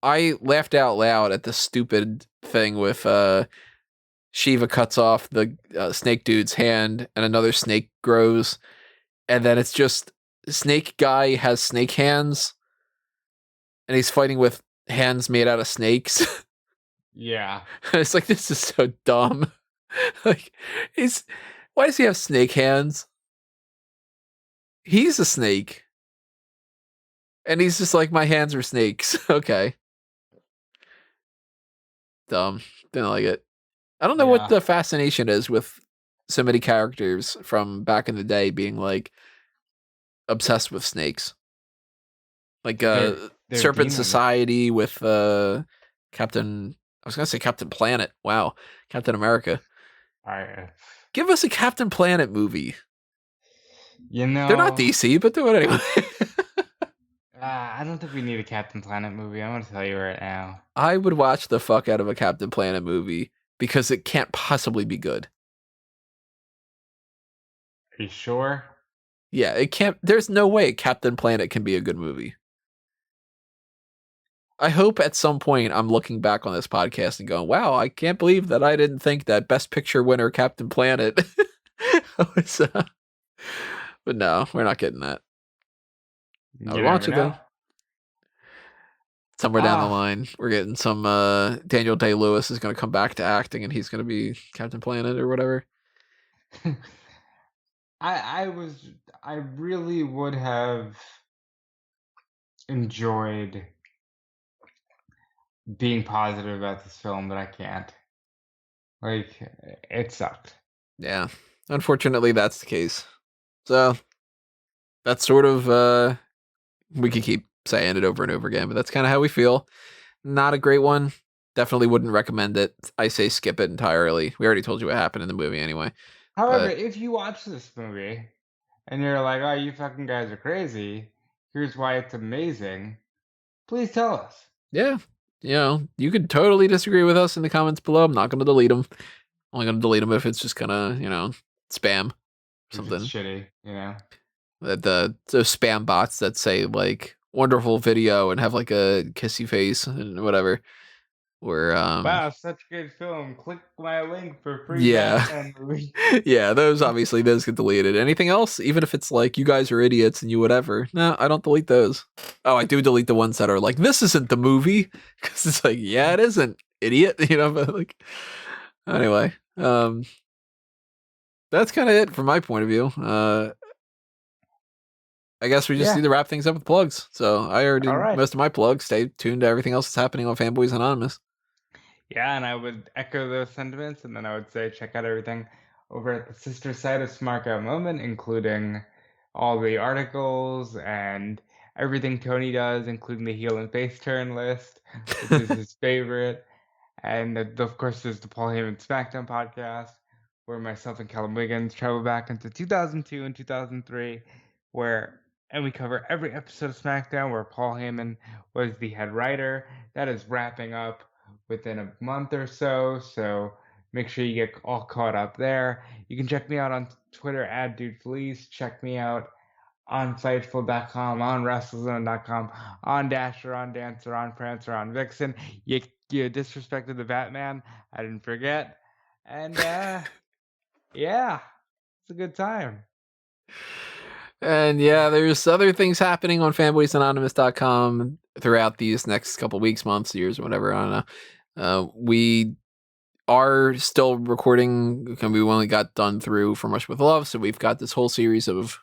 Speaker 1: I laughed out loud at the stupid thing with Shiva cuts off the snake dude's hand, and another snake grows, and then it's just Snake Guy has snake hands, and he's fighting with hands made out of snakes.
Speaker 2: Yeah,
Speaker 1: It's like, this is so dumb. Like, why does he have snake hands? He's a snake, and he's just like, my hands are snakes. Okay, dumb. Didn't like it. I don't know what
Speaker 2: yeah.
Speaker 1: the fascination is with so many characters from back in the day being like obsessed with snakes. Like
Speaker 2: They're
Speaker 1: Serpent
Speaker 2: demons.
Speaker 1: Society with Captain I was gonna say Captain Planet. Wow. Captain America.
Speaker 2: I,
Speaker 1: Give us a Captain Planet movie.
Speaker 2: you
Speaker 1: They're not
Speaker 2: know,
Speaker 1: DC, but do it anyway.
Speaker 2: I don't think we need a Captain Planet movie. I'm gonna tell you right now.
Speaker 1: I would watch the fuck out of a Captain Planet movie because it can't possibly be good.
Speaker 2: Are you sure?
Speaker 1: Yeah, it can't. There's no way Captain Planet can be a good movie. I hope at some point I'm looking back on this podcast and going, "Wow, I can't believe that I didn't think that Best Picture winner Captain Planet." was, but no, we're not getting that. I would
Speaker 2: You
Speaker 1: watch
Speaker 2: never
Speaker 1: it though.
Speaker 2: know.
Speaker 1: Somewhere down the
Speaker 2: Ah,
Speaker 1: line, we're getting some. Daniel Day-Lewis is going to come back to acting, and he's going to be Captain Planet or whatever.
Speaker 2: I was I really would have enjoyed being positive about this film, but I can't. Like, it sucked.
Speaker 1: Yeah, unfortunately, that's the case. So that's sort of we could keep saying it over and over again, but that's kind of how we feel. Not a great one. Definitely wouldn't recommend it. I say skip it entirely. We already told you what happened in the movie anyway.
Speaker 2: However,
Speaker 1: But
Speaker 2: if you watch this movie and you're like, "Oh, you fucking guys are crazy. Here's why it's amazing." Please tell us.
Speaker 1: yeah, you could totally disagree with us in the comments below. I'm not going to delete them. Only going to delete them if it's just kind of, spam or
Speaker 2: If it's
Speaker 1: something.
Speaker 2: shitty, you know.
Speaker 1: The spam bots that say like wonderful video and have like a kissy face and whatever. Or
Speaker 2: Wow, such a good film. Click my link for free
Speaker 1: yeah.
Speaker 2: Batman movie.
Speaker 1: Yeah, those get deleted. Anything else, even if it's like you guys are idiots and you whatever. No, I don't delete those. Oh, I do delete the ones that are like this isn't the movie because it's like yeah, it isn't, idiot. But like anyway, that's kind of it from my point of view. I guess we just
Speaker 2: Yeah.
Speaker 1: need to wrap things up with plugs. So I already
Speaker 2: All
Speaker 1: did
Speaker 2: right.
Speaker 1: most of my plugs. Stay tuned to everything else that's happening on Fanboys Anonymous.
Speaker 2: Yeah, and I would echo those sentiments, and then I would say check out everything over at the sister site of Smart Out Moment, including all the articles and everything Tony does, including the heel and face turn list, which is his favorite. And of course, there's the Paul Heyman SmackDown podcast, where myself and Callum Wiggins travel back into 2002 and 2003, and we cover every episode of SmackDown where Paul Heyman was the head writer. That is wrapping up within a month or so, so make sure you get all caught up there. You can check me out on Twitter at DudeFelice. Check me out on Fightful.com, on WrestleZone.com, on Dasher, on Dancer, on Prancer, on Vixen. You disrespected the Batman. I didn't forget. And yeah, it's a good time.
Speaker 1: And yeah, there's other things happening on fanboysanonymous.com throughout these next couple weeks, months, years, whatever. I don't know. We are still recording, and we only got done through From Rush with Love, so we've got this whole series of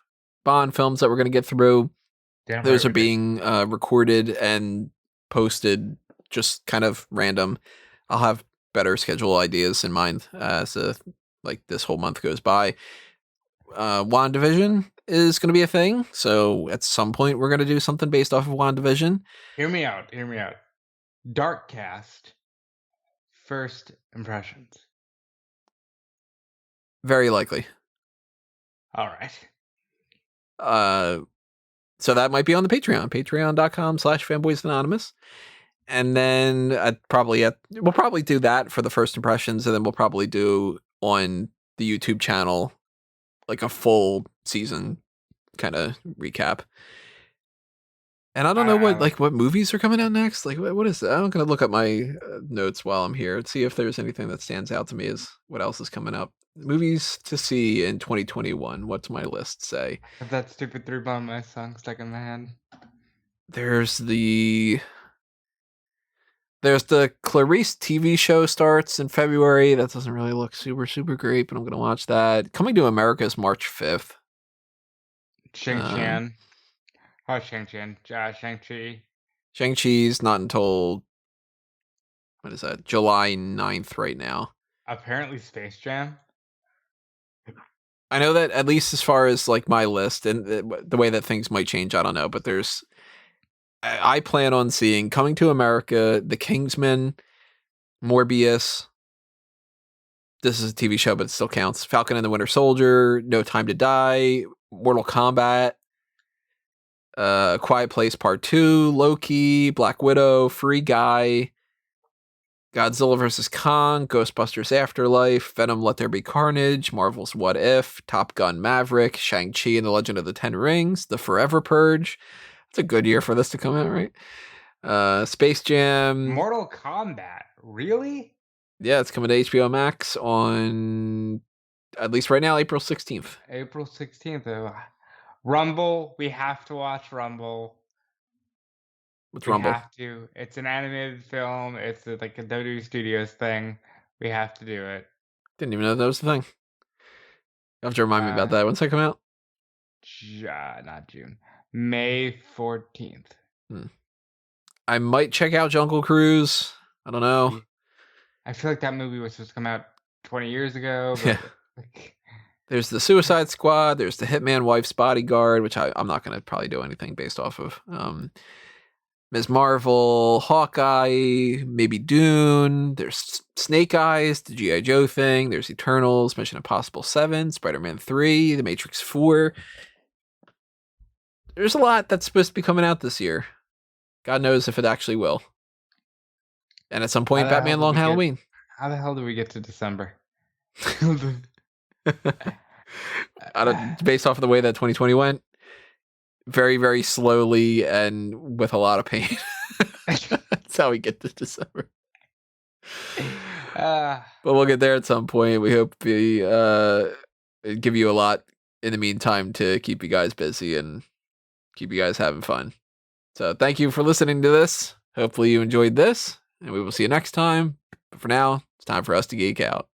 Speaker 1: Bond films that we're going to get through.
Speaker 2: Damn right
Speaker 1: Those are
Speaker 2: we do.
Speaker 1: being recorded and posted just kind of random. I'll have better schedule ideas in mind as like this whole month goes by. WandaVision is going to be a thing, so at some point we're going to do something based off of WandaVision.
Speaker 2: Hear me out. Hear me out. Darkcast. First impressions.
Speaker 1: Very likely.
Speaker 2: All right.
Speaker 1: So that might be on the Patreon, patreon.com/fanboysanonymous. And then we'll probably do that for the first impressions, and then we'll probably do on the YouTube channel like a full season kind of recap. And I don't know
Speaker 2: I like
Speaker 1: what movies are coming out next. Like what is that? I'm gonna look up my notes while I'm here and see if there's anything that stands out to me as what else is coming up. Movies to see in 2021. What's my list say?
Speaker 2: have that stupid 3 Bomb My song stuck in my head.
Speaker 1: There's the Clarice TV show starts in February. That doesn't really look super great, but I'm gonna watch that. Coming to America is March 5th.
Speaker 2: Shang-Chi. Oh, Shang-Chi. Shang-Chi.
Speaker 1: Shang-Chi's not until what is that? July 9th right now.
Speaker 2: Apparently Space Jam.
Speaker 1: I know that at least as far as like my list and the way that things might change, I don't know. But I plan on seeing Coming to America, The Kingsman, Morbius. This is a TV show, but it still counts. Falcon and the Winter Soldier, No Time to Die, Mortal Kombat, Quiet Place Part 2, Loki, Black Widow, Free Guy, Godzilla vs. Kong, Ghostbusters Afterlife, Venom Let There Be Carnage, Marvel's What If, Top Gun Maverick, Shang-Chi and the Legend of the Ten Rings, The Forever Purge. It's a good year for this to come out, right? Space Jam.
Speaker 2: Mortal Kombat. Really?
Speaker 1: Yeah, it's coming to HBO Max on, at least right now, April 16th.
Speaker 2: April 16th. Rumble. We have to watch Rumble.
Speaker 1: What's
Speaker 2: We
Speaker 1: Rumble?
Speaker 2: have to. It's an animated film. It's like a WWE Studios thing. We have to do it.
Speaker 1: Didn't even know that was the thing. You have to remind me about that. When's that come out?
Speaker 2: Not June. May 14th.
Speaker 1: I might check out Jungle Cruise. I don't know.
Speaker 2: I feel like that movie was supposed to come out 20 years ago. But like...
Speaker 1: There's the Suicide Squad. There's the Hitman Wife's Bodyguard, which I'm not going to probably do anything based off of. Ms. Marvel, Hawkeye, maybe Dune. There's Snake Eyes, the G.I. Joe thing. There's Eternals, Mission Impossible 7, Spider-Man 3, The Matrix 4. There's a lot that's supposed to be coming out this year. God knows if it actually will. And at some point, Batman Long Halloween.
Speaker 2: How the hell do we get to December?
Speaker 1: Based off of the way that 2020 went, very, very slowly and with a lot of pain. That's how we get to December. But we'll get there at some point. We hope we give you a lot in the meantime to keep you guys busy and keep you guys having fun. So thank you for listening to this. Hopefully you enjoyed this, and we will see you next time. But for now, it's time for us to geek out.